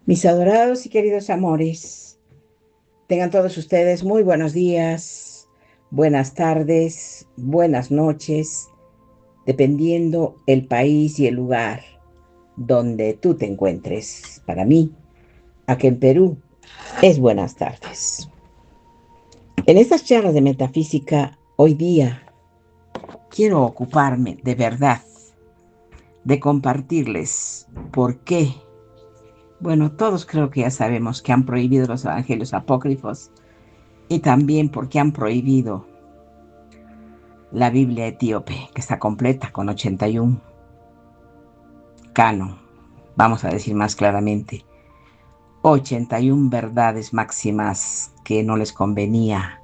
Mis adorados y queridos amores, tengan todos ustedes muy buenos días, buenas tardes, buenas noches, dependiendo el país y el lugar donde tú te encuentres. Para mí, aquí en Perú, es buenas tardes. En estas charlas de metafísica, hoy día quiero ocuparme de verdad, de compartirles por qué. Bueno, todos creo que ya sabemos que han prohibido los evangelios apócrifos y también porque han prohibido la Biblia etíope, que está completa con 81 canon, vamos a decir más claramente, 81 verdades máximas que no les convenía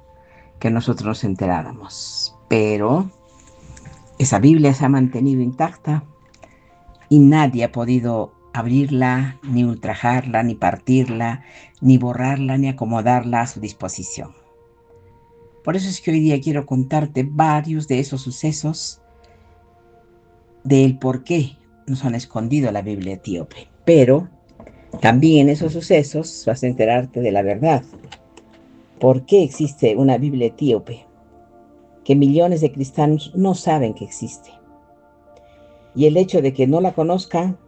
que nosotros nos enteráramos. Pero esa Biblia se ha mantenido intacta y nadie ha podido abrirla, ni ultrajarla, ni partirla, ni borrarla, ni acomodarla a su disposición. Por eso es que hoy día quiero contarte varios de esos sucesos del por qué nos han escondido la Biblia etíope. Pero también en esos sucesos vas a enterarte de la verdad. ¿Por qué existe una Biblia etíope? Que millones de cristianos no saben que existe. Y el hecho de que no la conozcan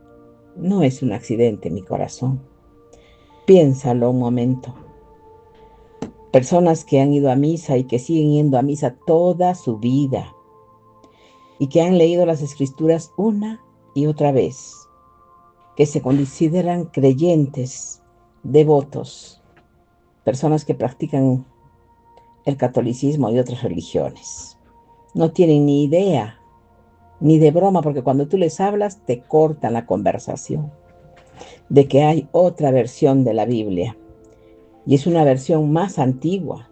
no es un accidente, mi corazón. Piénsalo un momento. Personas que han ido a misa y que siguen yendo a misa toda su vida y que han leído las escrituras una y otra vez, que se consideran creyentes, devotos, personas que practican el catolicismo y otras religiones. No tienen ni idea, ni de broma, porque cuando tú les hablas te cortan la conversación, de que hay otra versión de la Biblia. Y es una versión más antigua,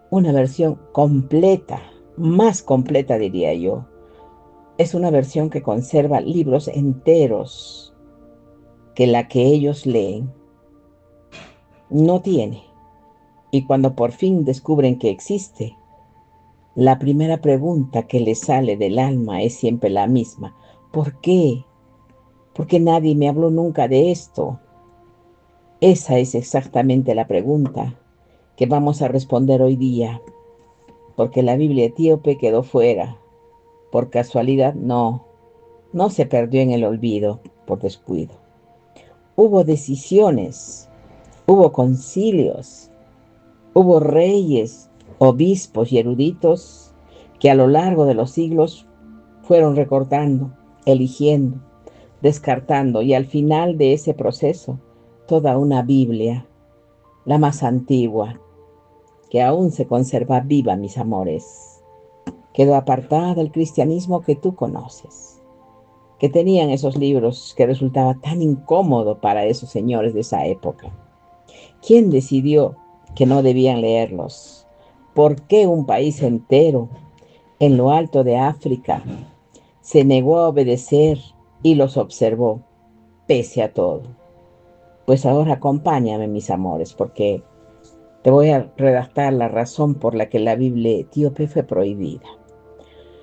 una versión completa, más completa diría yo. Es una versión que conserva libros enteros que la que ellos leen no tiene. Y cuando por fin descubren que existe, la primera pregunta que les sale del alma es siempre la misma. ¿Por qué? ¿Por qué nadie me habló nunca de esto? Esa es exactamente la pregunta que vamos a responder hoy día, porque la Biblia etíope quedó fuera. Por casualidad, no, no se perdió en el olvido por descuido. Hubo decisiones, hubo concilios, hubo reyes, obispos y eruditos que a lo largo de los siglos fueron recortando, eligiendo, descartando y al final de ese proceso toda una Biblia, la más antigua, que aún se conserva viva, mis amores, quedó apartada del cristianismo que tú conoces, que tenían esos libros que resultaba tan incómodo para esos señores de esa época. ¿Quién decidió que no debían leerlos? ¿Por qué un país entero en lo alto de África se negó a obedecer y los observó, pese a todo? Pues ahora acompáñame, mis amores, porque te voy a redactar la razón por la que la Biblia etíope fue prohibida.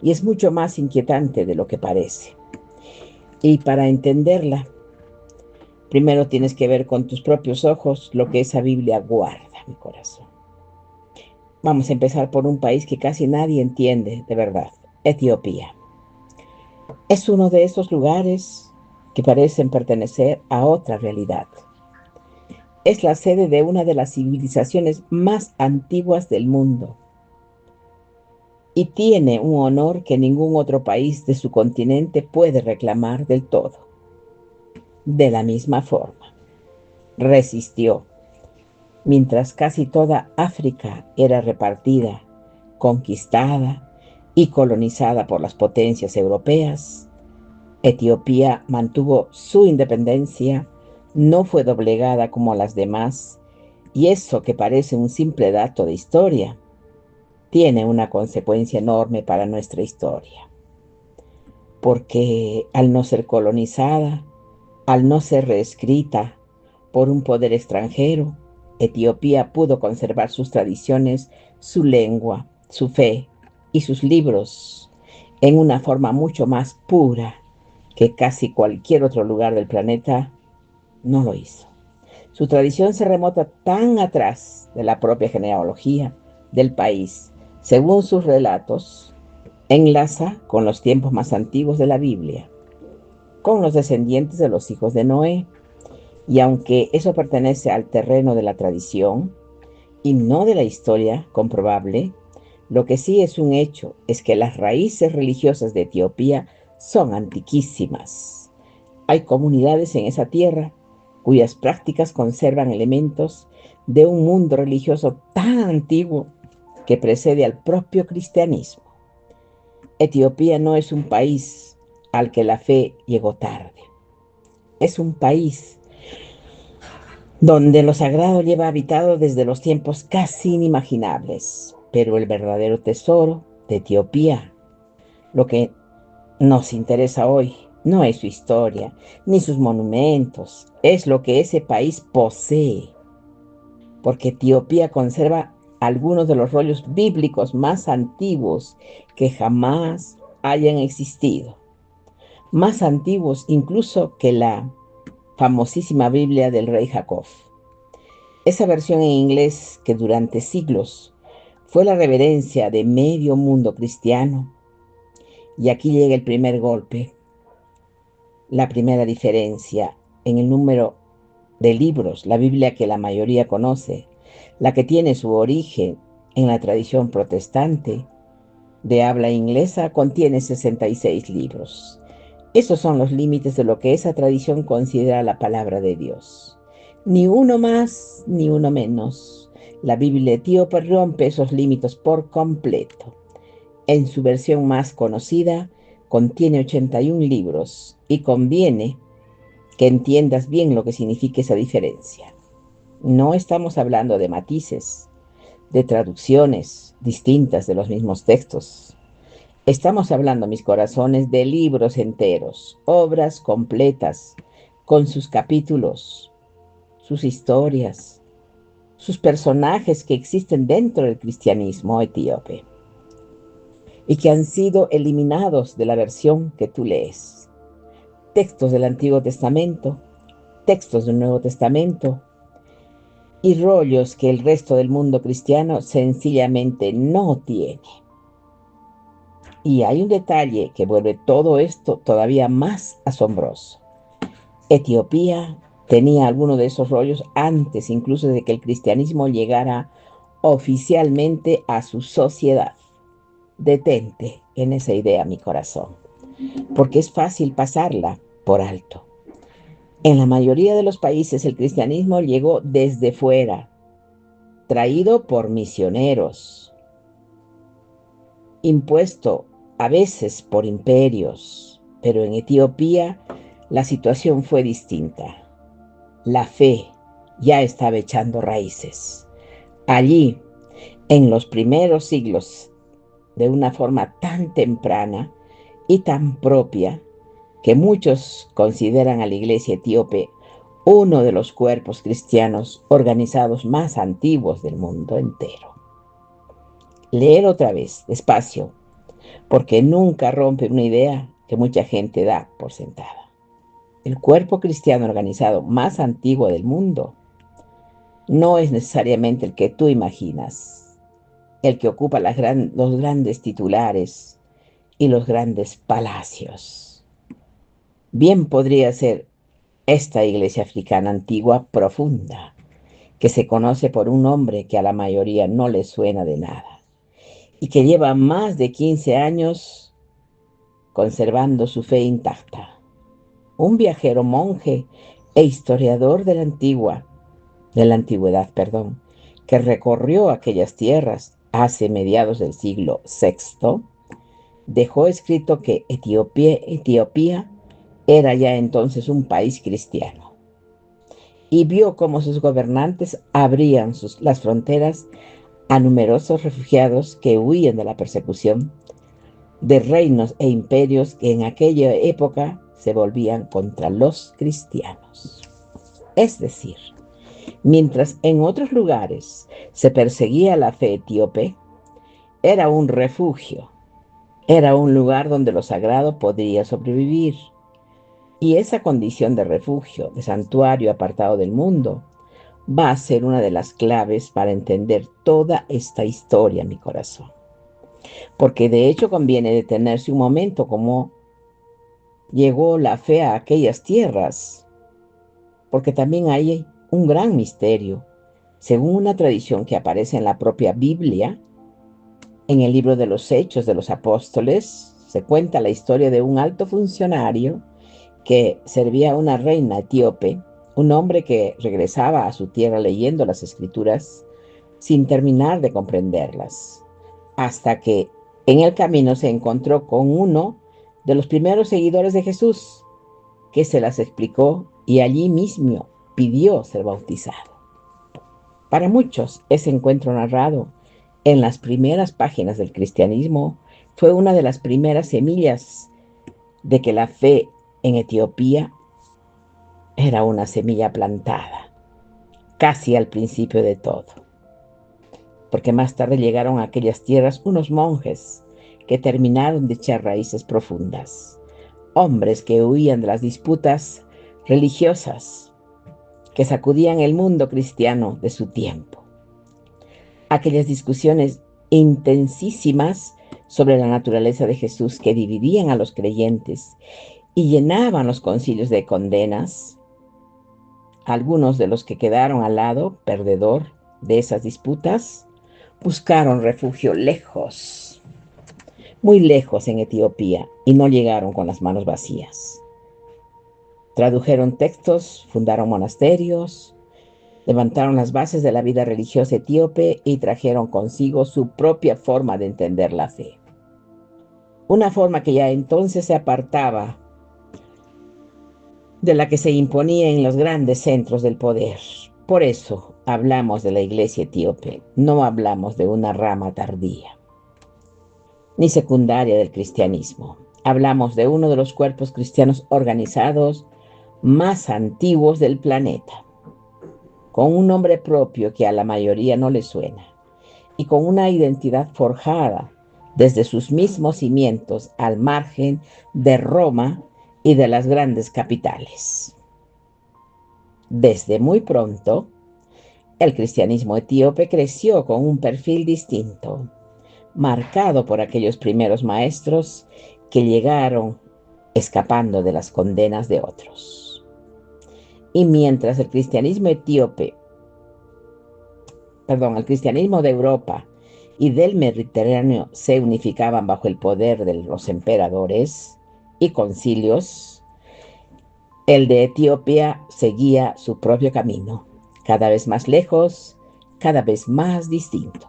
Y es mucho más inquietante de lo que parece. Y para entenderla, primero tienes que ver con tus propios ojos lo que esa Biblia guarda, mi corazón. Vamos a empezar por un país que casi nadie entiende de verdad, Etiopía. Es uno de esos lugares que parecen pertenecer a otra realidad. Es la sede de una de las civilizaciones más antiguas del mundo y tiene un honor que ningún otro país de su continente puede reclamar del todo. De la misma forma, resistió. Mientras casi toda África era repartida, conquistada y colonizada por las potencias europeas, Etiopía mantuvo su independencia, no fue doblegada como las demás, y eso que parece un simple dato de historia, tiene una consecuencia enorme para nuestra historia. Porque al no ser colonizada, al no ser reescrita por un poder extranjero, Etiopía pudo conservar sus tradiciones, su lengua, su fe y sus libros en una forma mucho más pura que casi cualquier otro lugar del planeta no lo hizo. Su tradición se remota tan atrás de la propia genealogía del país. Según sus relatos, enlaza con los tiempos más antiguos de la Biblia, con los descendientes de los hijos de Noé. Y aunque eso pertenece al terreno de la tradición y no de la historia comprobable, lo que sí es un hecho es que las raíces religiosas de Etiopía son antiquísimas. Hay comunidades en esa tierra cuyas prácticas conservan elementos de un mundo religioso tan antiguo que precede al propio cristianismo. Etiopía no es un país al que la fe llegó tarde. Es un país donde lo sagrado lleva habitado desde los tiempos casi inimaginables. Pero el verdadero tesoro de Etiopía, lo que nos interesa hoy, no es su historia ni sus monumentos, es lo que ese país posee, porque Etiopía conserva algunos de los rollos bíblicos más antiguos que jamás hayan existido, más antiguos incluso que la famosísima Biblia del rey Jacob. Esa versión en inglés que durante siglos fue la reverencia de medio mundo cristiano. Y aquí llega el primer golpe, la primera diferencia en el número de libros, la Biblia que la mayoría conoce, la que tiene su origen en la tradición protestante de habla inglesa, contiene 66 libros. Esos son los límites de lo que esa tradición considera la palabra de Dios. Ni uno más, ni uno menos. La Biblia etíope rompe esos límites por completo. En su versión más conocida, contiene 81 libros y conviene que entiendas bien lo que significa esa diferencia. No estamos hablando de matices, de traducciones distintas de los mismos textos. Estamos hablando, mis corazones, de libros enteros, obras completas, con sus capítulos, sus historias, sus personajes que existen dentro del cristianismo etíope y que han sido eliminados de la versión que tú lees. Textos del Antiguo Testamento, textos del Nuevo Testamento y rollos que el resto del mundo cristiano sencillamente no tiene. Y hay un detalle que vuelve todo esto todavía más asombroso. Etiopía tenía alguno de esos rollos antes incluso de que el cristianismo llegara oficialmente a su sociedad. Detente en esa idea, mi corazón, porque es fácil pasarla por alto. En la mayoría de los países el cristianismo llegó desde fuera, traído por misioneros, impuesto a veces por imperios, pero en Etiopía la situación fue distinta. La fe ya estaba echando raíces. Allí, en los primeros siglos, de una forma tan temprana y tan propia, que muchos consideran a la iglesia etíope uno de los cuerpos cristianos organizados más antiguos del mundo entero. Leer otra vez, despacio, porque nunca rompe una idea que mucha gente da por sentada. El cuerpo cristiano organizado más antiguo del mundo no es necesariamente el que tú imaginas, el que ocupa los grandes titulares y los grandes palacios. Bien podría ser esta iglesia africana antigua profunda, que se conoce por un nombre que a la mayoría no le suena de nada y que lleva más de 15 años conservando su fe intacta. Un viajero monje e historiador de la antigüedad, que recorrió aquellas tierras hace mediados del siglo VI, dejó escrito que Etiopía era ya entonces un país cristiano y vio cómo sus gobernantes abrían las fronteras a numerosos refugiados que huían de la persecución de reinos e imperios que en aquella época se volvían contra los cristianos. Es decir, mientras en otros lugares se perseguía la fe etíope, era un refugio, era un lugar donde lo sagrado podría sobrevivir. Y esa condición de refugio, de santuario apartado del mundo, va a ser una de las claves para entender toda esta historia, mi corazón. Porque de hecho conviene detenerse un momento cómo llegó la fe a aquellas tierras, porque también hay un gran misterio. Según una tradición que aparece en la propia Biblia, en el libro de los Hechos de los Apóstoles, se cuenta la historia de un alto funcionario que servía a una reina etíope, un hombre que regresaba a su tierra leyendo las escrituras sin terminar de comprenderlas, hasta que en el camino se encontró con uno de los primeros seguidores de Jesús, que se las explicó y allí mismo pidió ser bautizado. Para muchos, ese encuentro narrado en las primeras páginas del cristianismo fue una de las primeras semillas de que la fe en Etiopía era una semilla plantada, casi al principio de todo, porque más tarde llegaron a aquellas tierras unos monjes que terminaron de echar raíces profundas, hombres que huían de las disputas religiosas que sacudían el mundo cristiano de su tiempo. Aquellas discusiones intensísimas sobre la naturaleza de Jesús que dividían a los creyentes y llenaban los concilios de condenas. Algunos de los que quedaron al lado, perdedor de esas disputas, buscaron refugio lejos, muy lejos en Etiopía, y no llegaron con las manos vacías. Tradujeron textos, fundaron monasterios, levantaron las bases de la vida religiosa etíope y trajeron consigo su propia forma de entender la fe. Una forma que ya entonces se apartaba de la que se imponía en los grandes centros del poder. Por eso hablamos de la iglesia etíope, no hablamos de una rama tardía ni secundaria del cristianismo. Hablamos de uno de los cuerpos cristianos organizados más antiguos del planeta, con un nombre propio que a la mayoría no le suena, y con una identidad forjada desde sus mismos cimientos al margen de Roma y de las grandes capitales. Desde muy pronto, el cristianismo etíope creció con un perfil distinto, marcado por aquellos primeros maestros que llegaron escapando de las condenas de otros. Y mientras el cristianismo de Europa y del Mediterráneo se unificaban bajo el poder de los emperadores y concilios, el de Etiopía seguía su propio camino, cada vez más lejos, cada vez más distinto.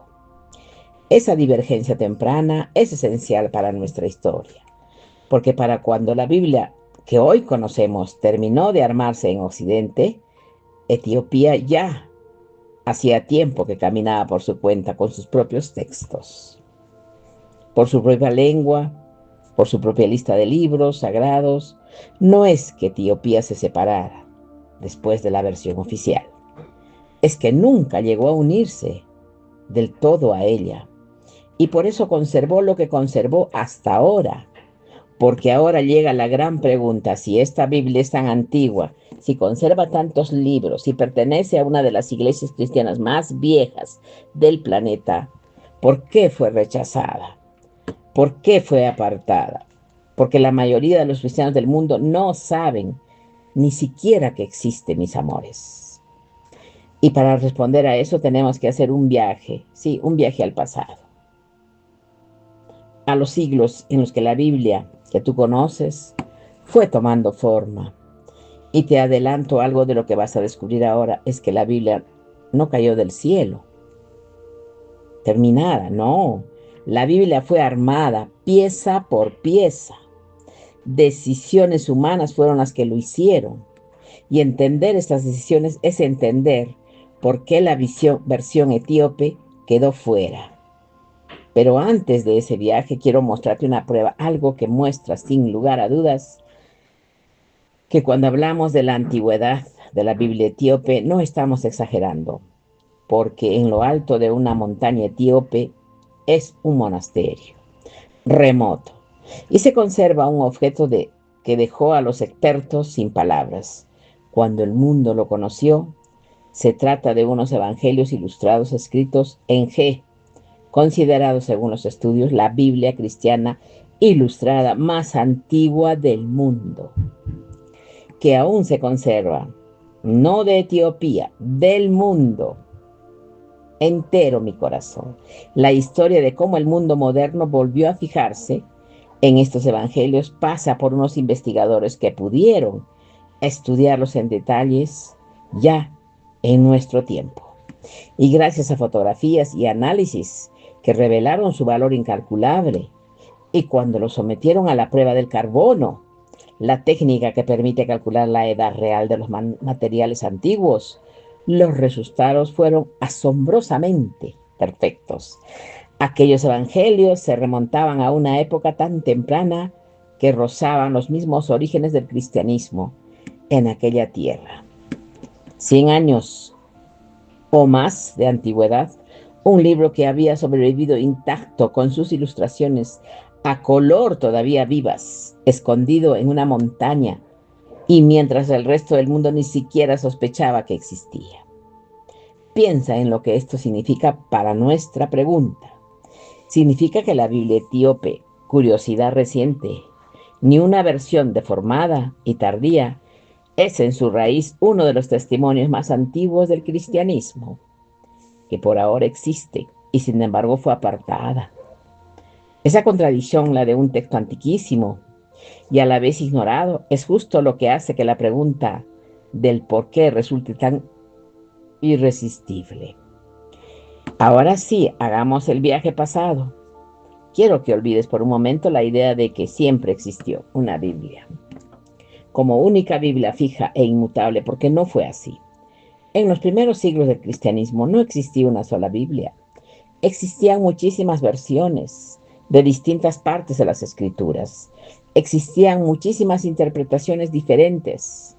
Esa divergencia temprana es esencial para nuestra historia, porque para cuando la Biblia que hoy conocemos terminó de armarse en Occidente, Etiopía ya hacía tiempo que caminaba por su cuenta con sus propios textos, por su propia lengua, por su propia lista de libros sagrados. No es que Etiopía se separara después de la versión oficial, es que nunca llegó a unirse del todo a ella, y por eso conservó lo que conservó hasta ahora. Porque ahora llega la gran pregunta: si esta Biblia es tan antigua, si conserva tantos libros, si pertenece a una de las iglesias cristianas más viejas del planeta, ¿por qué fue rechazada? ¿Por qué fue apartada? Porque la mayoría de los cristianos del mundo no saben ni siquiera que existe, mis amores. Y para responder a eso tenemos que hacer un viaje, sí, un viaje al pasado, a los siglos en los que la Biblia que tú conoces fue tomando forma. Y te adelanto algo de lo que vas a descubrir ahora: es que la Biblia no cayó del cielo, terminada, no. La Biblia fue armada pieza por pieza. Decisiones humanas fueron las que lo hicieron. Y entender estas decisiones es entender por qué la versión etíope quedó fuera. Pero antes de ese viaje quiero mostrarte una prueba, algo que muestra sin lugar a dudas que cuando hablamos de la antigüedad de la Biblia etíope no estamos exagerando, porque en lo alto de una montaña etíope es un monasterio remoto y se conserva un objeto que dejó a los expertos sin palabras. Cuando el mundo lo conoció, Se trata de unos evangelios ilustrados escritos en G, considerados según los estudios la Biblia cristiana ilustrada más antigua del mundo, que aún se conserva, no de Etiopía, del mundo entero, mi corazón. La historia de cómo el mundo moderno volvió a fijarse en estos evangelios pasa por unos investigadores que pudieron estudiarlos en detalles ya en nuestro tiempo. Y gracias a fotografías y análisis que revelaron su valor incalculable, y cuando lo sometieron a la prueba del carbono, la técnica que permite calcular la edad real de los materiales antiguos, los resultados fueron asombrosamente perfectos. Aquellos evangelios se remontaban a una época tan temprana que rozaban los mismos orígenes del cristianismo en aquella tierra. 100 años o más de antigüedad, un libro que había sobrevivido intacto con sus ilustraciones a color todavía vivas, escondido en una montaña, y mientras el resto del mundo ni siquiera sospechaba que existía. Piensa en lo que esto significa para nuestra pregunta. Significa que la Biblia etíope, curiosidad reciente, ni una versión deformada y tardía, es en su raíz uno de los testimonios más antiguos del cristianismo, que por ahora existe y sin embargo fue apartada. Esa contradicción, la de un texto antiquísimo y a la vez ignorado, es justo lo que hace que la pregunta del por qué resulte tan irresistible. Ahora sí, hagamos el viaje pasado. Quiero que olvides por un momento la idea de que siempre existió una Biblia como única Biblia fija e inmutable, porque no fue así. En los primeros siglos del cristianismo no existía una sola Biblia. Existían muchísimas versiones de distintas partes de las Escrituras. Existían muchísimas interpretaciones diferentes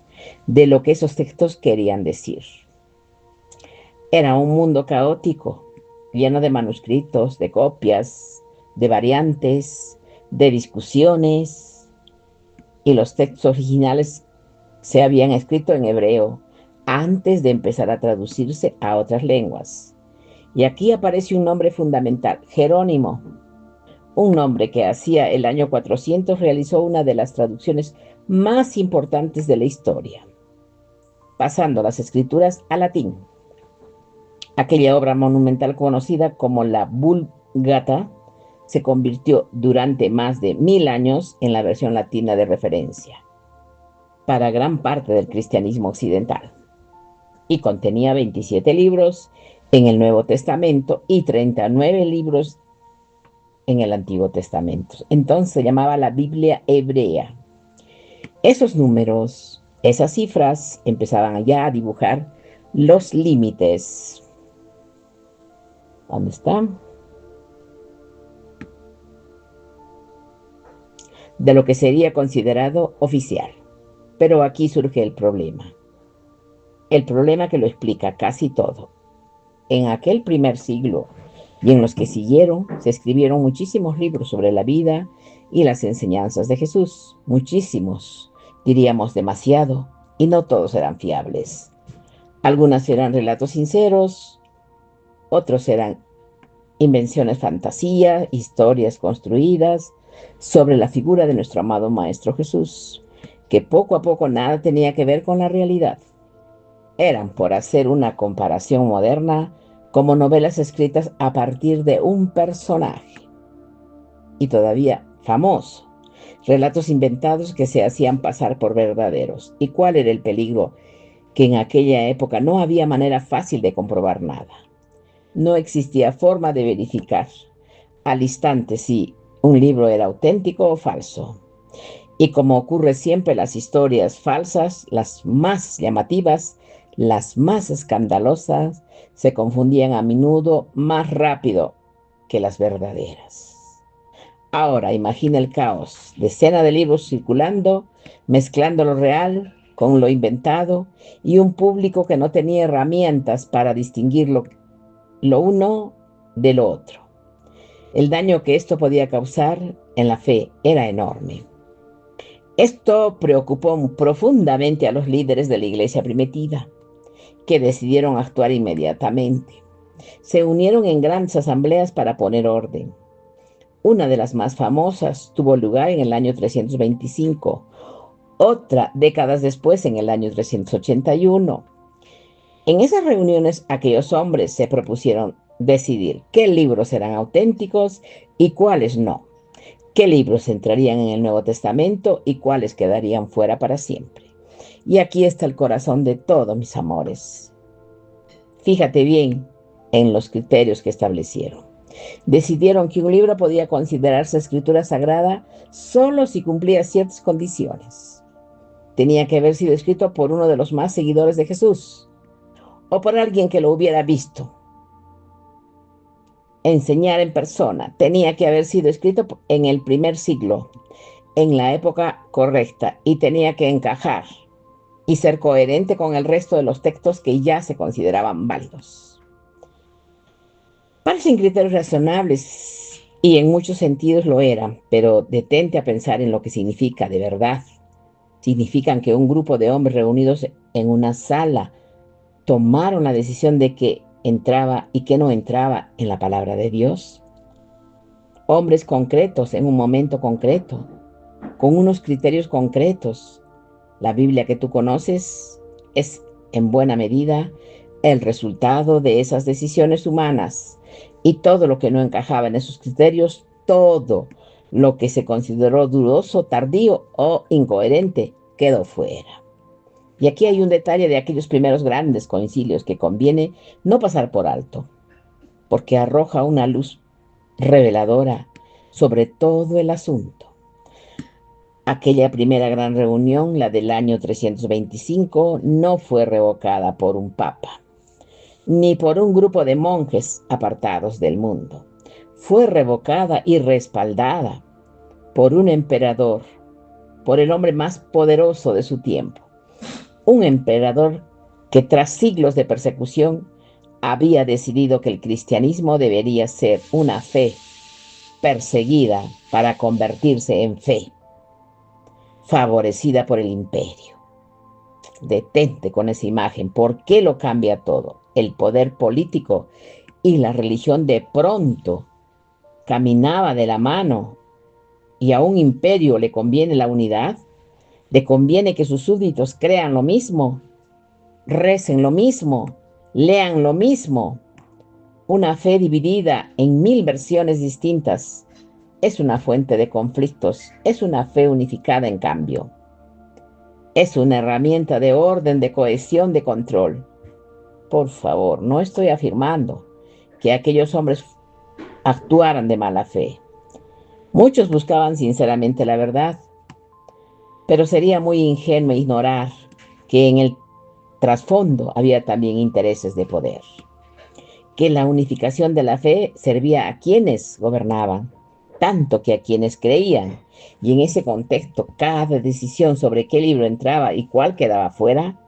de lo que esos textos querían decir. Era un mundo caótico, lleno de manuscritos, de copias, de variantes, de discusiones, y los textos originales se habían escrito en hebreo antes de empezar a traducirse a otras lenguas. Y aquí aparece un nombre fundamental, Jerónimo, un nombre que hacia el año 400 realizó una de las traducciones más importantes de la historia, pasando las escrituras al latín. Aquella obra monumental conocida como la Vulgata se convirtió durante más de 1000 años en la versión latina de referencia para gran parte del cristianismo occidental, y contenía 27 libros en el Nuevo Testamento y 39 libros en el Antiguo Testamento. Entonces se llamaba la Biblia hebrea. Esos números, esas cifras, empezaban ya a dibujar los límites. ¿Dónde están? De lo que sería considerado oficial. Pero aquí surge el problema. El problema que lo explica casi todo. En aquel primer siglo y en los que siguieron, se escribieron muchísimos libros sobre la vida y las enseñanzas de Jesús. Muchísimos, diríamos demasiado, y no todos eran fiables. Algunas eran relatos sinceros, otros eran invenciones fantasía, historias construidas sobre la figura de nuestro amado Maestro Jesús, que poco a poco nada tenía que ver con la realidad. Eran, por hacer una comparación moderna, como novelas escritas a partir de un personaje, y todavía famoso, relatos inventados que se hacían pasar por verdaderos. ¿Y cuál era el peligro? Que en aquella época no había manera fácil de comprobar nada. No existía forma de verificar al instante si un libro era auténtico o falso. Y como ocurre siempre, las historias falsas, las más llamativas, las más escandalosas, se confundían a menudo más rápido que las verdaderas. Ahora imagina el caos, decenas de libros circulando, mezclando lo real con lo inventado, y un público que no tenía herramientas para distinguir lo uno de lo otro. El daño que esto podía causar en la fe era enorme. Esto preocupó profundamente a los líderes de la iglesia primitiva, que decidieron actuar inmediatamente. Se unieron en grandes asambleas para poner orden. Una de las más famosas tuvo lugar en el año 325, otra décadas después en el año 381. En esas reuniones, aquellos hombres se propusieron decidir qué libros eran auténticos y cuáles no, qué libros entrarían en el Nuevo Testamento y cuáles quedarían fuera para siempre. Y aquí está el corazón de todo, mis amores. Fíjate bien en los criterios que establecieron. Decidieron que un libro podía considerarse escritura sagrada solo si cumplía ciertas condiciones. Tenía que haber sido escrito por uno de los más seguidores de Jesús o por alguien que lo hubiera visto enseñar en persona. Tenía que haber sido escrito en el primer siglo, en la época correcta, y tenía que encajar y ser coherente con el resto de los textos que ya se consideraban válidos. Parecen criterios razonables y en muchos sentidos lo eran, pero detente a pensar en lo que significa de verdad. Significan que un grupo de hombres reunidos en una sala tomaron la decisión de qué entraba y qué no entraba en la palabra de Dios. Hombres concretos en un momento concreto, con unos criterios concretos. La Biblia que tú conoces es en buena medida el resultado de esas decisiones humanas, y todo lo que no encajaba en esos criterios, todo lo que se consideró dudoso, tardío o incoherente, quedó fuera. Y aquí hay un detalle de aquellos primeros grandes concilios que conviene no pasar por alto, porque arroja una luz reveladora sobre todo el asunto. Aquella primera gran reunión, la del año 325, no fue revocada por un papa, ni por un grupo de monjes apartados del mundo. Fue revocada y respaldada por un emperador, por el hombre más poderoso de su tiempo. Un emperador que tras siglos de persecución había decidido que el cristianismo debería ser una fe perseguida para convertirse en fe favorecida por el imperio. Detente con esa imagen. ¿Por qué lo cambia todo? El poder político y la religión de pronto caminaba de la mano, y a un imperio le conviene la unidad, le conviene que sus súbditos crean lo mismo, recen lo mismo, lean lo mismo. Una fe dividida en 1000 versiones distintas es una fuente de conflictos. Es una fe unificada, en cambio, es una herramienta de orden, de cohesión, de control. Por favor, no estoy afirmando que aquellos hombres actuaran de mala fe. Muchos buscaban sinceramente la verdad, pero sería muy ingenuo ignorar que en el trasfondo había también intereses de poder, que la unificación de la fe servía a quienes gobernaban, tanto que a quienes creían, y en ese contexto cada decisión sobre qué libro entraba y cuál quedaba fuera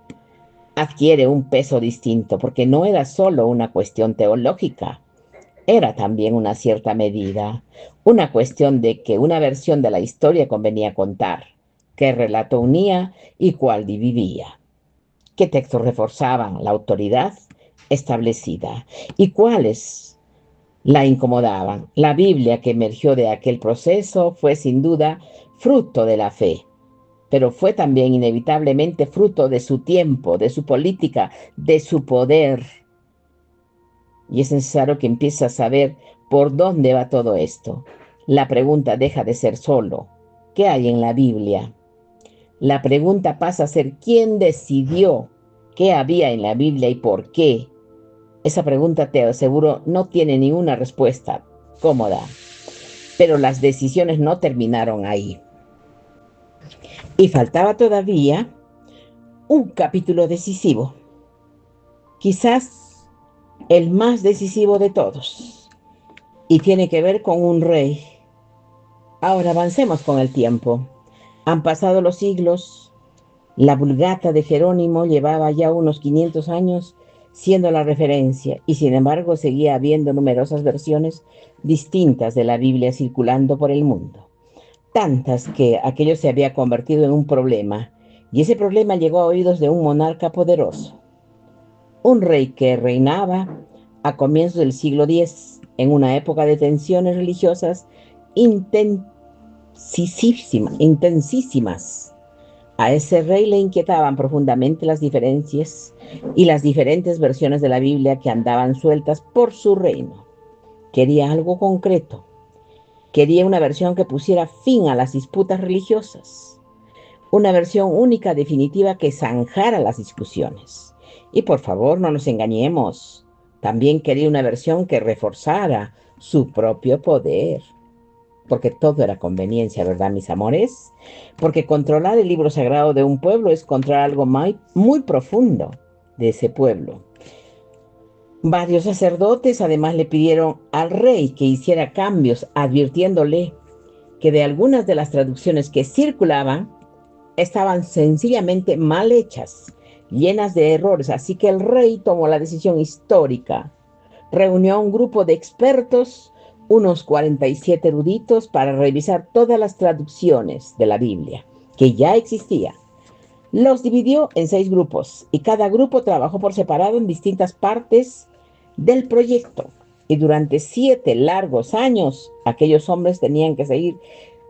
adquiere un peso distinto, porque no era solo una cuestión teológica, era también una cierta medida, una cuestión de que una versión de la historia convenía contar, qué relato unía y cuál dividía, qué textos reforzaban la autoridad establecida y cuáles la incomodaban. La Biblia que emergió de aquel proceso fue sin duda fruto de la fe, pero fue también inevitablemente fruto de su tiempo, de su política, de su poder. Y es necesario que empieces a saber por dónde va todo esto. La pregunta deja de ser solo ¿qué hay en la Biblia? La pregunta pasa a ser ¿quién decidió qué había en la Biblia y por qué? Esa pregunta, te aseguro, no tiene ninguna respuesta cómoda, pero las decisiones no terminaron ahí. Y faltaba todavía un capítulo decisivo, quizás el más decisivo de todos, y tiene que ver con un rey. Ahora avancemos con el tiempo. Han pasado los siglos. La Vulgata de Jerónimo llevaba ya unos 500 años siendo la referencia, y sin embargo seguía habiendo numerosas versiones distintas de la Biblia circulando por el mundo. Tantas que aquello se había convertido en un problema, y ese problema llegó a oídos de un monarca poderoso. un rey que reinaba a comienzos del siglo X, en una época de tensiones religiosas intensísimas. A ese rey le inquietaban profundamente las diferencias y las diferentes versiones de la Biblia que andaban sueltas por su reino. Quería algo concreto. Quería una versión que pusiera fin a las disputas religiosas. Una versión única, definitiva, que zanjara las discusiones. Y por favor, no nos engañemos. También quería una versión que reforzara su propio poder. Porque todo era conveniencia, ¿verdad, mis amores? Porque controlar el libro sagrado de un pueblo es controlar algo muy profundo de ese pueblo. Varios sacerdotes además le pidieron al rey que hiciera cambios, advirtiéndole que de algunas de las traducciones que circulaban estaban sencillamente mal hechas, llenas de errores. Así que el rey tomó la decisión histórica. Reunió a un grupo de expertos, unos 47 eruditos, para revisar todas las traducciones de la Biblia que ya existían. Los dividió en 6 grupos y cada grupo trabajó por separado en distintas partes del proyecto. Y durante 7 largos años, aquellos hombres tenían que seguir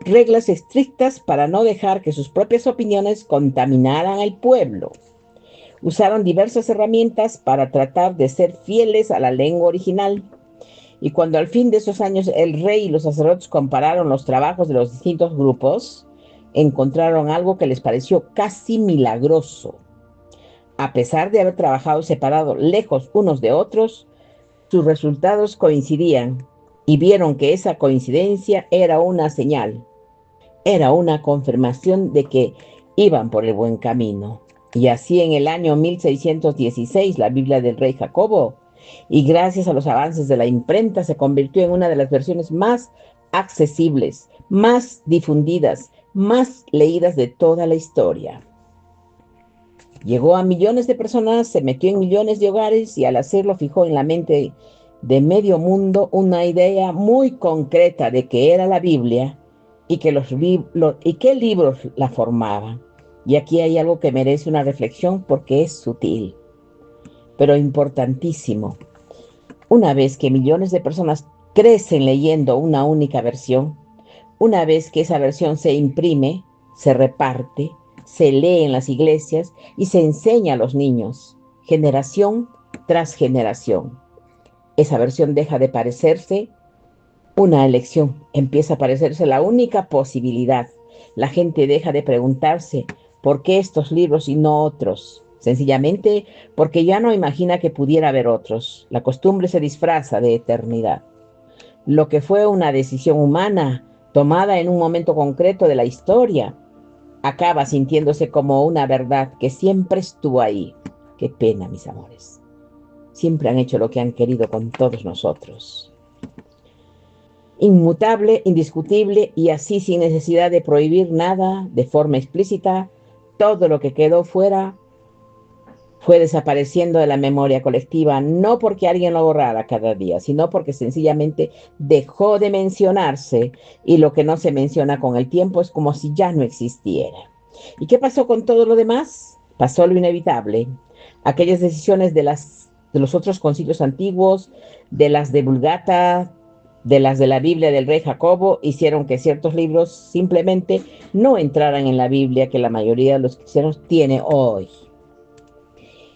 reglas estrictas para no dejar que sus propias opiniones contaminaran al pueblo. Usaron diversas herramientas para tratar de ser fieles a la lengua original. Y cuando al fin de esos años el rey y los sacerdotes compararon los trabajos de los distintos grupos, encontraron algo que les pareció casi milagroso. A pesar de haber trabajado separados, lejos unos de otros, sus resultados coincidían y vieron que esa coincidencia era una señal, era una confirmación de que iban por el buen camino. Y así en el año 1616 la Biblia del rey Jacobo, y gracias a los avances de la imprenta, se convirtió en una de las versiones más accesibles, más difundidas, más leídas de toda la historia. Llegó a millones de personas, se metió en millones de hogares y al hacerlo fijó en la mente de medio mundo una idea muy concreta de qué era la Biblia y qué libros la formaban. Y aquí hay algo que merece una reflexión porque es sutil, pero importantísimo. Una vez que millones de personas crecen leyendo una única versión, una vez que esa versión se imprime, se reparte, se lee en las iglesias y se enseña a los niños, generación tras generación, esa versión deja de parecerse una elección, empieza a parecerse la única posibilidad. La gente deja de preguntarse por qué estos libros y no otros. Sencillamente porque ya no imagina que pudiera haber otros. La costumbre se disfraza de eternidad. Lo que fue una decisión humana tomada en un momento concreto de la historia acaba sintiéndose como una verdad que siempre estuvo ahí. Qué pena, mis amores. Siempre han hecho lo que han querido con todos nosotros. Inmutable, indiscutible y así sin necesidad de prohibir nada de forma explícita, todo lo que quedó fuera fue desapareciendo de la memoria colectiva, no porque alguien lo borrara cada día, sino porque sencillamente dejó de mencionarse y lo que no se menciona con el tiempo es como si ya no existiera. ¿Y qué pasó con todo lo demás? Pasó lo inevitable. Aquellas decisiones de los otros concilios antiguos, de las de Vulgata, de las de la Biblia del rey Jacobo, hicieron que ciertos libros simplemente no entraran en la Biblia que la mayoría de los cristianos tiene hoy.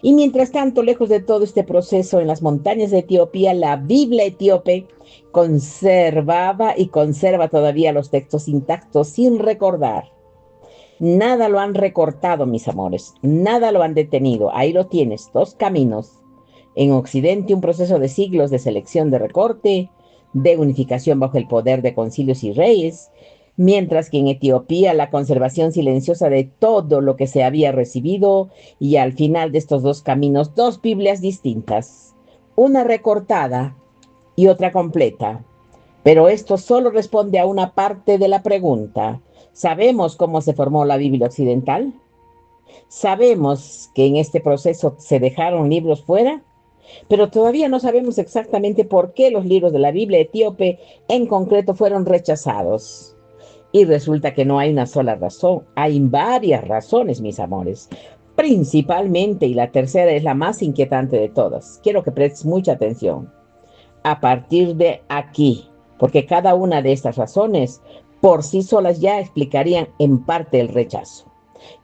Y mientras tanto, lejos de todo este proceso, en las montañas de Etiopía, la Biblia etíope conservaba y conserva todavía los textos intactos sin recordar. Nada lo han recortado, mis amores, nada lo han detenido. Ahí lo tienes, 2 caminos. En Occidente, un proceso de siglos de selección de recorte, de unificación bajo el poder de concilios y reyes, mientras que en Etiopía la conservación silenciosa de todo lo que se había recibido, y al final de estos 2 caminos, 2 Biblias distintas, una recortada y otra completa. Pero esto solo responde a una parte de la pregunta. ¿Sabemos cómo se formó la Biblia occidental? ¿Sabemos que en este proceso se dejaron libros fuera? Pero todavía no sabemos exactamente por qué los libros de la Biblia etíope en concreto fueron rechazados. Y resulta que no hay una sola razón, hay varias razones, mis amores. Principalmente, y la tercera es la más inquietante de todas, quiero que prestes mucha atención. A partir de aquí, porque cada una de estas razones por sí solas ya explicarían en parte el rechazo.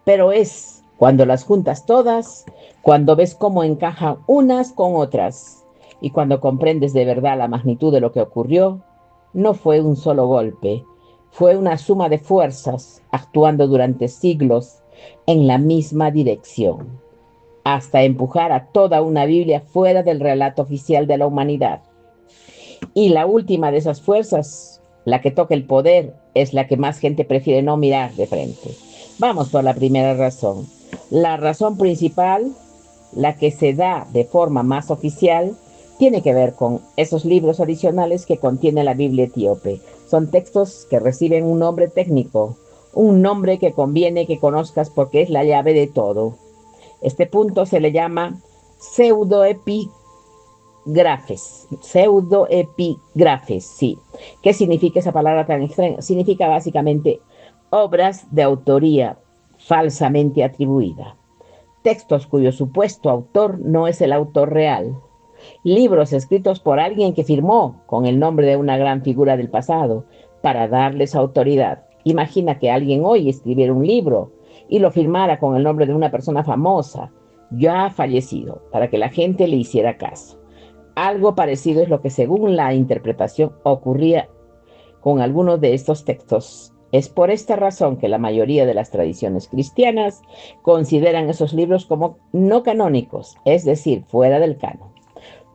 Pero es cuando las juntas todas, cuando ves cómo encajan unas con otras y cuando comprendes de verdad la magnitud de lo que ocurrió, no fue un solo golpe, fue una suma de fuerzas actuando durante siglos en la misma dirección, hasta empujar a toda una Biblia fuera del relato oficial de la humanidad. Y la última de esas fuerzas, la que toca el poder, es la que más gente prefiere no mirar de frente. Vamos por la primera razón. La razón principal, la que se da de forma más oficial, tiene que ver con esos libros adicionales que contiene la Biblia etíope. Son textos que reciben un nombre técnico, un nombre que conviene que conozcas porque es la llave de todo. Este punto se le llama pseudoepigrafes. Pseudoepigrafes, sí. ¿Qué significa esa palabra tan extraña? Significa básicamente obras de autoría falsamente atribuida. Textos cuyo supuesto autor no es el autor real. Libros escritos por alguien que firmó con el nombre de una gran figura del pasado para darles autoridad. Imagina que alguien hoy escribiera un libro y lo firmara con el nombre de una persona famosa, ya fallecido, para que la gente le hiciera caso. Algo parecido es lo que, según la interpretación, ocurría con algunos de estos textos. Es por esta razón que la mayoría de las tradiciones cristianas consideran esos libros como no canónicos, es decir, fuera del canon,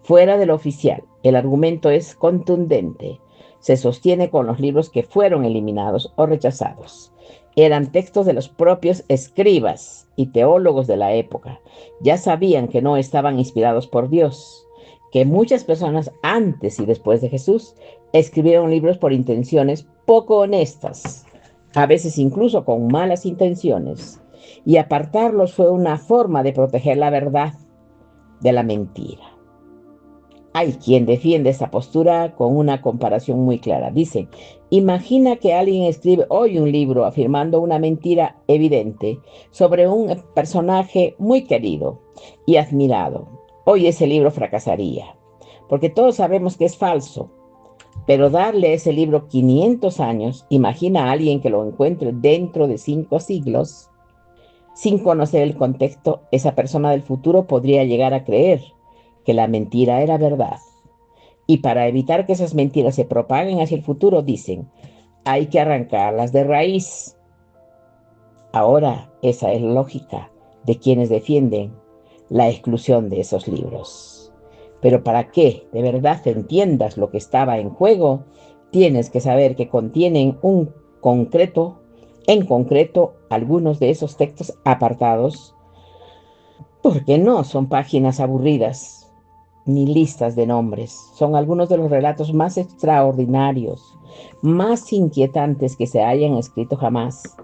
fuera de lo oficial. El argumento es contundente. Se sostiene con los libros que fueron eliminados o rechazados. Eran textos de los propios escribas y teólogos de la época. Ya sabían que no estaban inspirados por Dios, que muchas personas antes y después de Jesús escribieron libros por intenciones poco honestas, a veces incluso con malas intenciones, y apartarlos fue una forma de proteger la verdad de la mentira. Hay quien defiende esta postura con una comparación muy clara. Dicen, imagina que alguien escribe hoy un libro afirmando una mentira evidente sobre un personaje muy querido y admirado. Hoy ese libro fracasaría, porque todos sabemos que es falso. Pero darle ese libro 500 años, imagina a alguien que lo encuentre dentro de 5 siglos, sin conocer el contexto, esa persona del futuro podría llegar a creer que la mentira era verdad. Y para evitar que esas mentiras se propaguen hacia el futuro, dicen, hay que arrancarlas de raíz. Ahora, esa es la lógica de quienes defienden la exclusión de esos libros. Pero para que de verdad entiendas lo que estaba en juego, tienes que saber que contienen en concreto, algunos de esos textos apartados, porque no son páginas aburridas ni listas de nombres. Son algunos de los relatos más extraordinarios, más inquietantes que se hayan escrito jamás.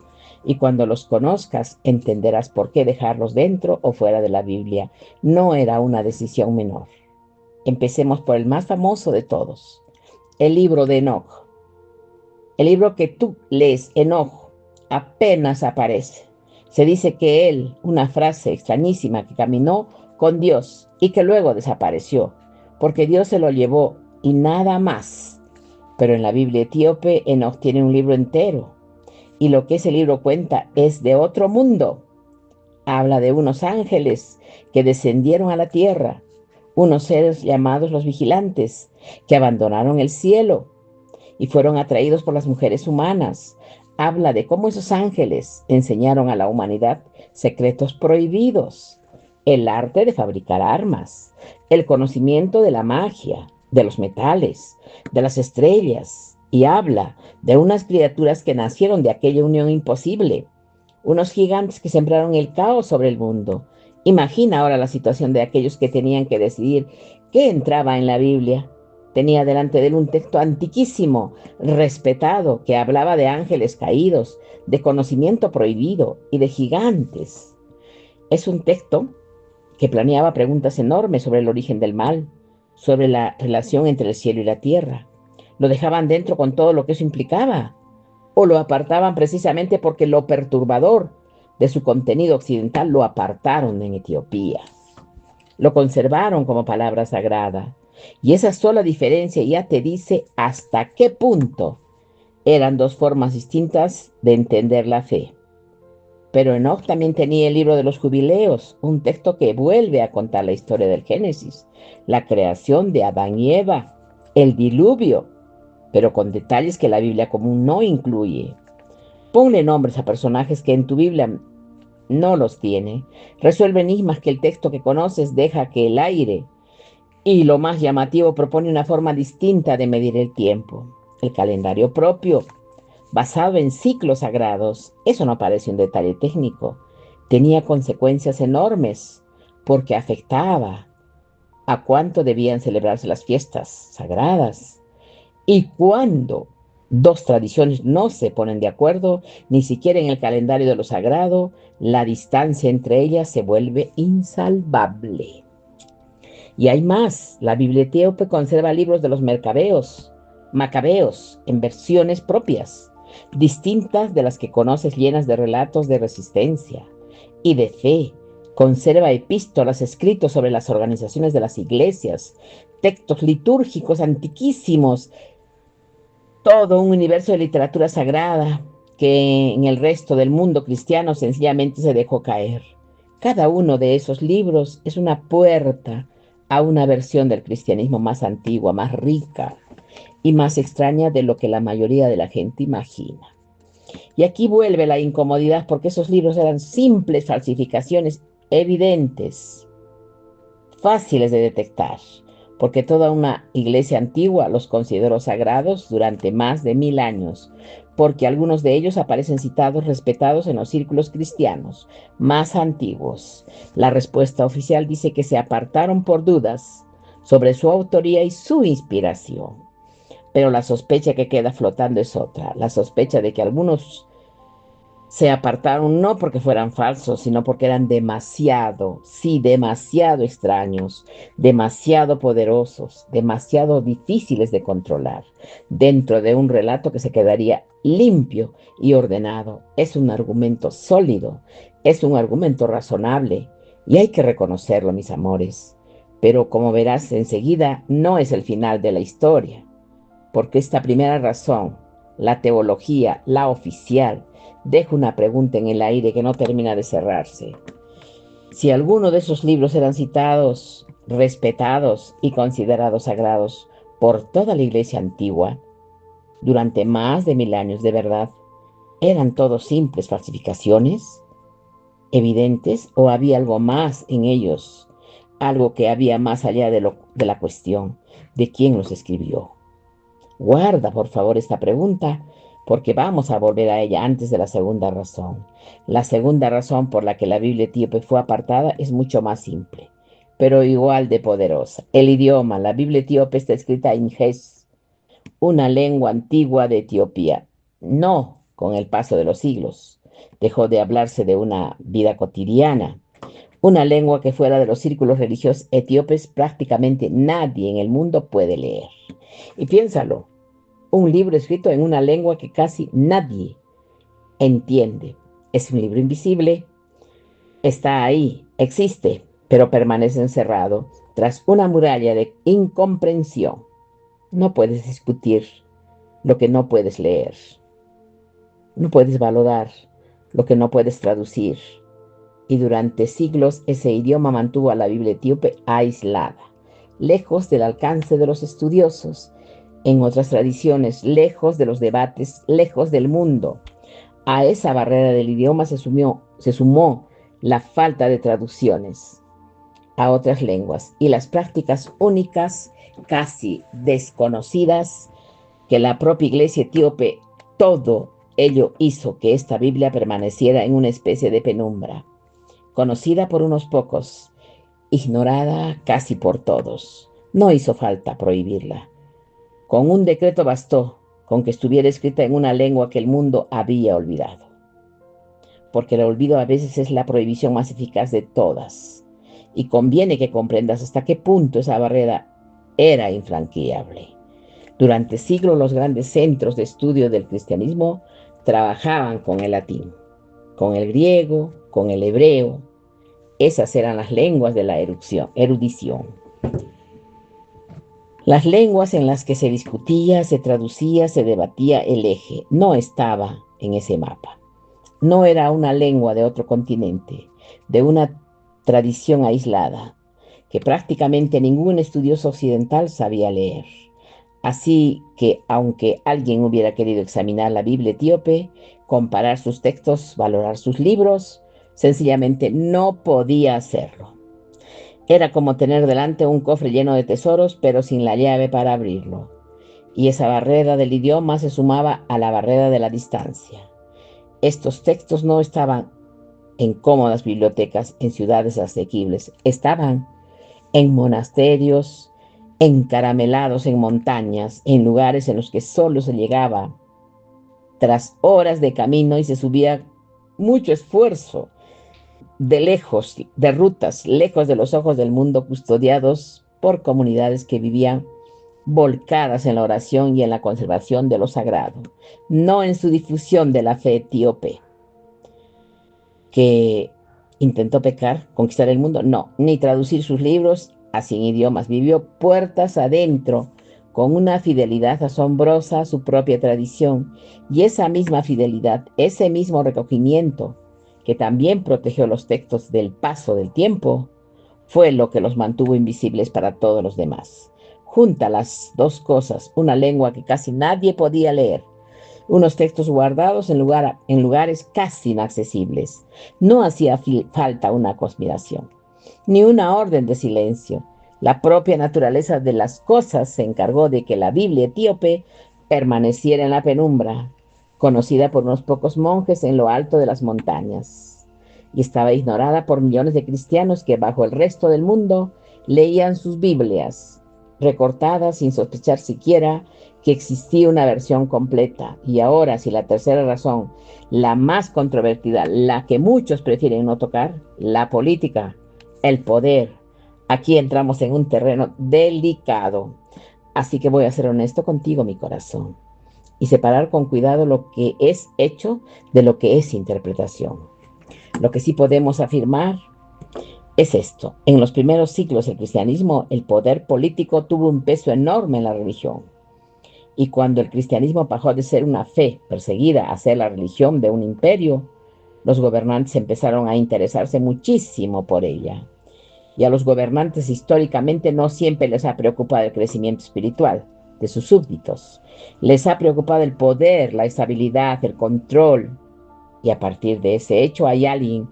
Y cuando los conozcas, entenderás por qué dejarlos dentro o fuera de la Biblia. No era una decisión menor. Empecemos por el más famoso de todos, el libro de Enoch. El libro que tú lees, Enoch, apenas aparece. Se dice que él, una frase extrañísima, que caminó con Dios y que luego desapareció, porque Dios se lo llevó y nada más. Pero en la Biblia etíope, Enoch tiene un libro entero, y lo que ese libro cuenta es de otro mundo. Habla de unos ángeles que descendieron a la tierra, unos seres llamados los vigilantes, que abandonaron el cielo y fueron atraídos por las mujeres humanas. Habla de cómo esos ángeles enseñaron a la humanidad secretos prohibidos, el arte de fabricar armas, el conocimiento de la magia, de los metales, de las estrellas, y habla de unas criaturas que nacieron de aquella unión imposible, unos gigantes que sembraron el caos sobre el mundo. Imagina ahora la situación de aquellos que tenían que decidir qué entraba en la Biblia. Tenía delante de él un texto antiquísimo, respetado, que hablaba de ángeles caídos, de conocimiento prohibido y de gigantes. Es un texto que planeaba preguntas enormes sobre el origen del mal, sobre la relación entre el cielo y la tierra. Lo dejaban dentro con todo lo que eso implicaba, o lo apartaban precisamente porque lo perturbador de su contenido occidental lo apartaron en Etiopía. Lo conservaron como palabra sagrada. Y esa sola diferencia ya te dice hasta qué punto eran dos formas distintas de entender la fe. Pero Enoch también tenía el libro de los jubileos, un texto que vuelve a contar la historia del Génesis, la creación de Adán y Eva, el diluvio, pero con detalles que la Biblia común no incluye. Ponle nombres a personajes que en tu Biblia no los tiene. Resuelve enigmas que el texto que conoces deja que el aire. Y lo más llamativo, propone una forma distinta de medir el tiempo. El calendario propio, basado en ciclos sagrados. Eso no parece un detalle técnico. Tenía consecuencias enormes porque afectaba a cuánto debían celebrarse las fiestas sagradas. Y cuando dos tradiciones no se ponen de acuerdo, ni siquiera en el calendario de lo sagrado, la distancia entre ellas se vuelve insalvable. Y hay más, la Biblia etíope conserva libros de los macabeos, en versiones propias, distintas de las que conoces, llenas de relatos de resistencia y de fe. Conserva epístolas escritos sobre las organizaciones de las iglesias, textos litúrgicos antiquísimos, todo un universo de literatura sagrada que en el resto del mundo cristiano sencillamente se dejó caer. Cada uno de esos libros es una puerta a una versión del cristianismo más antigua, más rica y más extraña de lo que la mayoría de la gente imagina. Y aquí vuelve la incomodidad porque esos libros eran simples falsificaciones evidentes, fáciles de detectar, porque toda una iglesia antigua los consideró sagrados durante más de 1000 años, porque algunos de ellos aparecen citados, respetados en los círculos cristianos más antiguos. La respuesta oficial dice que se apartaron por dudas sobre su autoría y su inspiración. Pero la sospecha que queda flotando es otra, la sospecha de que algunos se apartaron no porque fueran falsos, sino porque eran demasiado, sí, demasiado extraños, demasiado poderosos, demasiado difíciles de controlar, dentro de un relato que se quedaría limpio y ordenado. Es un argumento sólido, es un argumento razonable, y hay que reconocerlo, mis amores. Pero como verás enseguida, no es el final de la historia, porque esta primera razón, la teología, la oficial, deja una pregunta en el aire que no termina de cerrarse. Si alguno de esos libros eran citados, respetados y considerados sagrados por toda la iglesia antigua, durante más de 1000 años, de verdad, ¿eran todos simples falsificaciones evidentes o había algo más en ellos? Algo que había más allá de la cuestión de quién los escribió. Guarda, por favor, esta pregunta, porque vamos a volver a ella antes de la segunda razón. La segunda razón por la que la Biblia etíope fue apartada es mucho más simple, pero igual de poderosa. El idioma, la Biblia etíope está escrita en Ges, una lengua antigua de Etiopía. No con el paso de los siglos. Dejó de hablarse de una vida cotidiana. Una lengua que fuera de los círculos religiosos etíopes prácticamente nadie en el mundo puede leer. Y piénsalo, un libro escrito en una lengua que casi nadie entiende. Es un libro invisible, está ahí, existe, pero permanece encerrado tras una muralla de incomprensión. No puedes discutir lo que no puedes leer. No puedes valorar lo que no puedes traducir. Y durante siglos ese idioma mantuvo a la Biblia etíope aislada, lejos del alcance de los estudiosos, en otras tradiciones, lejos de los debates, lejos del mundo. A esa barrera del idioma se sumó la falta de traducciones a otras lenguas y las prácticas únicas, casi desconocidas, que la propia iglesia etíope. Todo ello hizo que esta Biblia permaneciera en una especie de penumbra, conocida por unos pocos, ignorada casi por todos. No hizo falta prohibirla. Con un decreto bastó con que estuviera escrita en una lengua que el mundo había olvidado. Porque el olvido a veces es la prohibición más eficaz de todas. Y conviene que comprendas hasta qué punto esa barrera era infranqueable. Durante siglos los grandes centros de estudio del cristianismo trabajaban con el latín. con el griego, con el hebreo. Esas eran las lenguas de la erudición. Las lenguas en las que se discutía, se traducía, se debatía el eje. No estaba en ese mapa. No era una lengua de otro continente, de una tradición aislada, que prácticamente ningún estudioso occidental sabía leer. Así que, aunque alguien hubiera querido examinar la Biblia etíope, comparar sus textos, valorar sus libros, sencillamente no podía hacerlo. Era como tener delante un cofre lleno de tesoros, pero sin la llave para abrirlo. Y esa barrera del idioma se sumaba a la barrera de la distancia. Estos textos no estaban en cómodas bibliotecas en ciudades asequibles, estaban en monasterios, encaramelados en montañas, en lugares en los que solo se llegaba tras horas de camino y se subía mucho esfuerzo, de lejos, de rutas, lejos de los ojos del mundo, custodiados por comunidades que vivían volcadas en la oración y en la conservación de lo sagrado, no en su difusión de la fe etíope, que intentó conquistar el mundo, no, ni traducir sus libros a 100 idiomas, vivió puertas adentro, con una fidelidad asombrosa a su propia tradición, y esa misma fidelidad, ese mismo recogimiento, que también protegió los textos del paso del tiempo, fue lo que los mantuvo invisibles para todos los demás. Junta las dos cosas, una lengua que casi nadie podía leer, unos textos guardados en lugares casi inaccesibles. No hacía falta una conspiración, ni una orden de silencio. La propia naturaleza de las cosas se encargó de que la Biblia etíope permaneciera en la penumbra, conocida por unos pocos monjes en lo alto de las montañas, y estaba ignorada por millones de cristianos que bajo el resto del mundo leían sus Biblias, recortadas sin sospechar siquiera que existía una versión completa. Y ahora, si la tercera razón, la más controvertida, la que muchos prefieren no tocar, la política, el poder, aquí entramos en un terreno delicado. Así que voy a ser honesto contigo, mi corazón, y separar con cuidado lo que es hecho de lo que es interpretación. Lo que sí podemos afirmar es esto: en los primeros siglos del cristianismo, el poder político tuvo un peso enorme en la religión. Y cuando el cristianismo pasó de ser una fe perseguida a ser la religión de un imperio, los gobernantes empezaron a interesarse muchísimo por ella. Y a los gobernantes históricamente no siempre les ha preocupado el crecimiento espiritual de sus súbditos. Les ha preocupado el poder, la estabilidad, el control. Y a partir de ese hecho hay alguien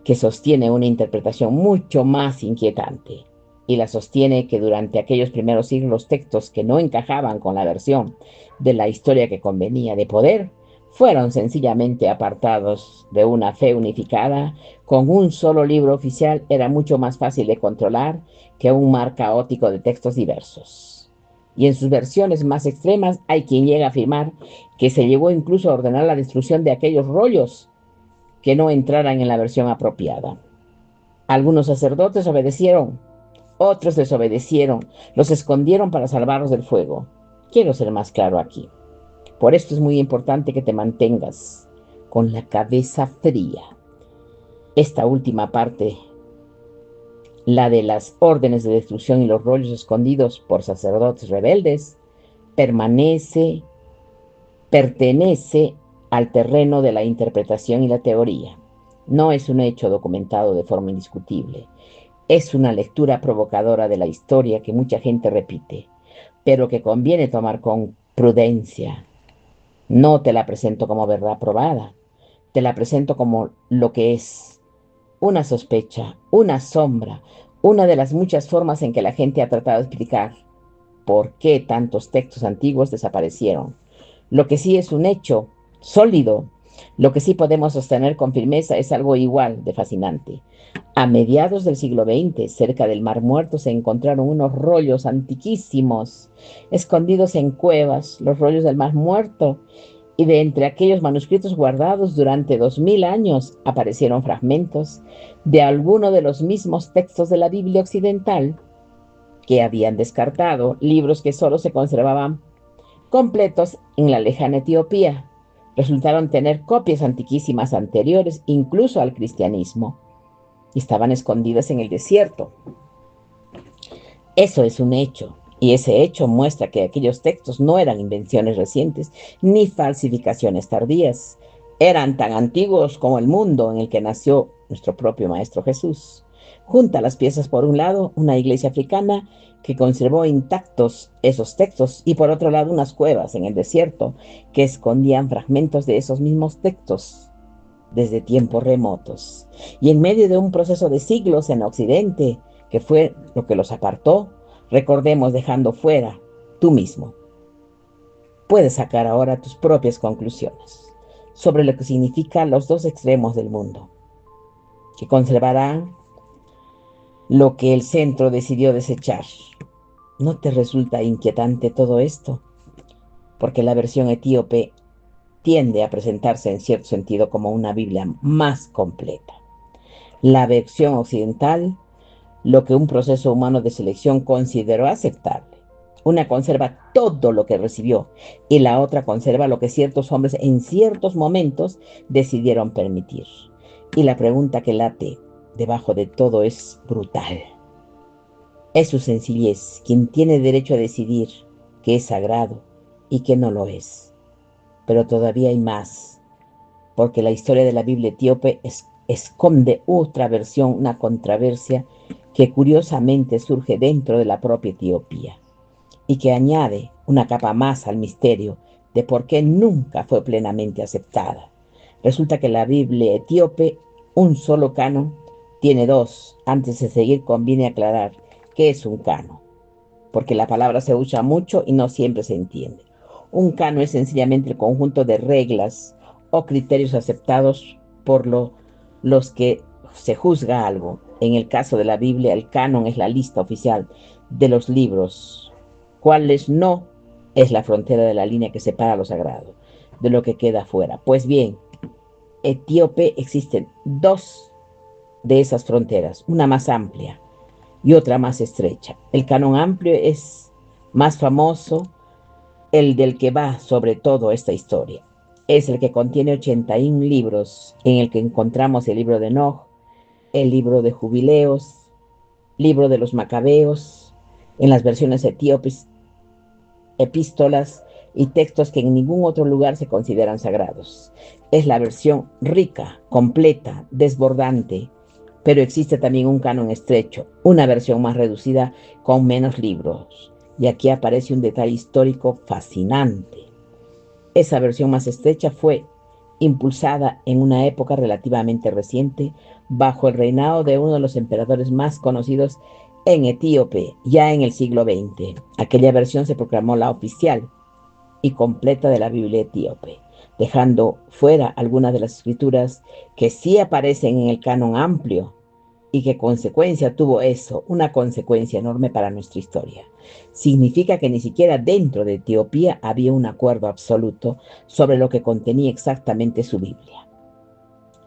que sostiene una interpretación mucho más inquietante, y la sostiene que durante aquellos primeros siglos los textos que no encajaban con la versión de la historia que convenía de poder fueron sencillamente apartados de una fe unificada. Con un solo libro oficial era mucho más fácil de controlar que un mar caótico de textos diversos. Y en sus versiones más extremas hay quien llega a afirmar que se llegó incluso a ordenar la destrucción de aquellos rollos que no entraran en la versión apropiada. Algunos sacerdotes obedecieron, otros desobedecieron, los escondieron para salvarlos del fuego. Quiero ser más claro aquí. Por esto es muy importante que te mantengas con la cabeza fría. Esta última parte, la de las órdenes de destrucción y los rollos escondidos por sacerdotes rebeldes, pertenece al terreno de la interpretación y la teoría. No es un hecho documentado de forma indiscutible. Es una lectura provocadora de la historia que mucha gente repite, pero que conviene tomar con prudencia. No te la presento como verdad probada, te la presento como lo que es: una sospecha, una sombra, una de las muchas formas en que la gente ha tratado de explicar por qué tantos textos antiguos desaparecieron. Lo que sí es un hecho sólido, lo que sí podemos sostener con firmeza, es algo igual de fascinante. A mediados del siglo XX, cerca del Mar Muerto, se encontraron unos rollos antiquísimos, escondidos en cuevas, los rollos del Mar Muerto, y de entre aquellos manuscritos guardados durante 2000 años aparecieron fragmentos de alguno de los mismos textos de la Biblia occidental que habían descartado, libros que solo se conservaban completos en la lejana Etiopía. resultaron tener copias antiquísimas anteriores incluso al cristianismo y estaban escondidas en el desierto. Eso es un hecho, y ese hecho muestra que aquellos textos no eran invenciones recientes ni falsificaciones tardías. Eran tan antiguos como el mundo en el que nació nuestro propio Maestro Jesús. Junta las piezas, por un lado, una iglesia africana que conservó intactos esos textos y por otro lado unas cuevas en el desierto que escondían fragmentos de esos mismos textos desde tiempos remotos. Y en medio de un proceso de siglos en Occidente, que fue lo que los apartó, recordemos dejando fuera tú mismo. Puedes sacar ahora tus propias conclusiones sobre lo que significan los dos extremos del mundo, que conservarán lo que el centro decidió desechar. ¿No te resulta inquietante todo esto? Porque la versión etíope tiende a presentarse en cierto sentido como una Biblia más completa. La versión occidental, lo que un proceso humano de selección consideró aceptable. Una conserva todo lo que recibió y la otra conserva lo que ciertos hombres en ciertos momentos decidieron permitir. Y la pregunta que late debajo de todo es brutal. Es su sencillez quien tiene derecho a decidir qué es sagrado y qué no lo es. Pero todavía hay más, porque la historia de la Biblia etíope esconde otra versión, una controversia que curiosamente surge dentro de la propia Etiopía y que añade una capa más al misterio de por qué nunca fue plenamente aceptada. Resulta que la Biblia etíope, un solo canon, tiene dos. Antes de seguir, conviene aclarar qué es un canon, porque la palabra se usa mucho y no siempre se entiende. Un canon es sencillamente el conjunto de reglas o criterios aceptados por los que se juzga algo. En el caso de la Biblia, el canon es la lista oficial de los libros, cuáles no es la frontera de la línea que separa lo sagrado de lo que queda afuera. Pues bien, etíope existen dos de esas fronteras, una más amplia y otra más estrecha. El canon amplio es más famoso, el del que va sobre todo esta historia. Es el que contiene 81 libros, en el que encontramos el libro de Enoch, el libro de Jubileos, libro de los Macabeos, en las versiones etíopes, epístolas y textos que en ningún otro lugar se consideran sagrados. Es la versión rica, completa, desbordante, pero existe también un canon estrecho, una versión más reducida con menos libros. Y aquí aparece un detalle histórico fascinante. Esa versión más estrecha fue impulsada en una época relativamente reciente bajo el reinado de uno de los emperadores más conocidos en Etíope, ya en el siglo XX. Aquella versión se proclamó la oficial y completa de la Biblia etíope, dejando fuera algunas de las escrituras que sí aparecen en el canon amplio. ¿Y qué consecuencia tuvo eso? Una consecuencia enorme para nuestra historia. Significa que ni siquiera dentro de Etiopía había un acuerdo absoluto sobre lo que contenía exactamente su Biblia.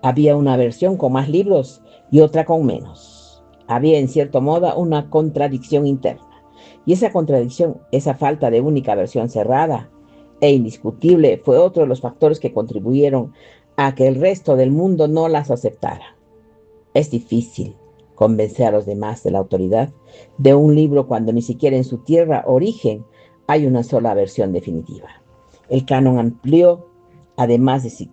Había una versión con más libros y otra con menos. Había en cierto modo una contradicción interna. Y esa contradicción, esa falta de única versión cerrada e indiscutible, fue otro de los factores que contribuyeron a que el resto del mundo no las aceptara. Es difícil convencer a los demás de la autoridad de un libro cuando ni siquiera en su tierra origen hay una sola versión definitiva. El canon amplió, además de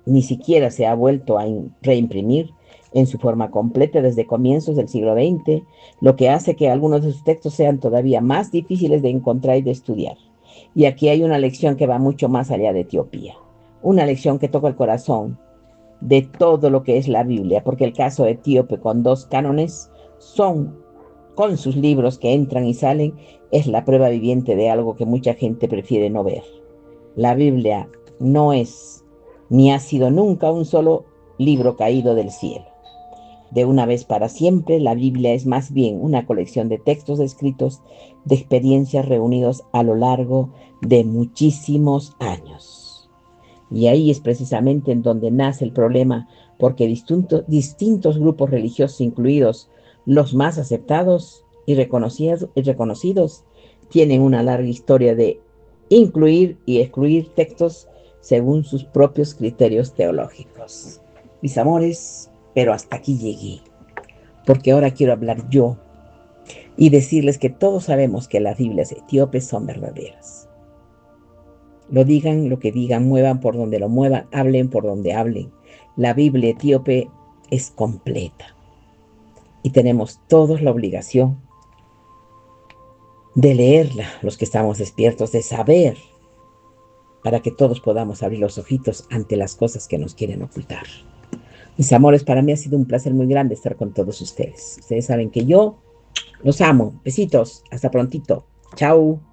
ni siquiera se ha vuelto a reimprimir en su forma completa desde comienzos del siglo XX, lo que hace que algunos de sus textos sean todavía más difíciles de encontrar y de estudiar. Y aquí hay una lección que va mucho más allá de Etiopía, una lección que toca el corazón de todo lo que es la Biblia, porque el caso etíope con dos cánones con sus libros que entran y salen, es la prueba viviente de algo que mucha gente prefiere no ver. La Biblia no es, ni ha sido nunca un solo libro caído del cielo. De una vez para siempre, la Biblia es más bien una colección de textos escritos, de experiencias reunidos a lo largo de muchísimos años. Y ahí es precisamente en donde nace el problema, porque distintos grupos religiosos, incluidos los más aceptados y reconocidos, tienen una larga historia de incluir y excluir textos según sus propios criterios teológicos. Mis amores, pero hasta aquí llegué, porque ahora quiero hablar yo y decirles que todos sabemos que las Biblias etíopes son verdaderas. Lo digan lo que digan, muevan por donde lo muevan, hablen por donde hablen. La Biblia etíope es completa y tenemos todos la obligación de leerla, los que estamos despiertos, de saber, para que todos podamos abrir los ojitos ante las cosas que nos quieren ocultar. Mis amores, para mí ha sido un placer muy grande estar con todos ustedes. Ustedes saben que yo los amo. Besitos. Hasta prontito. Chao.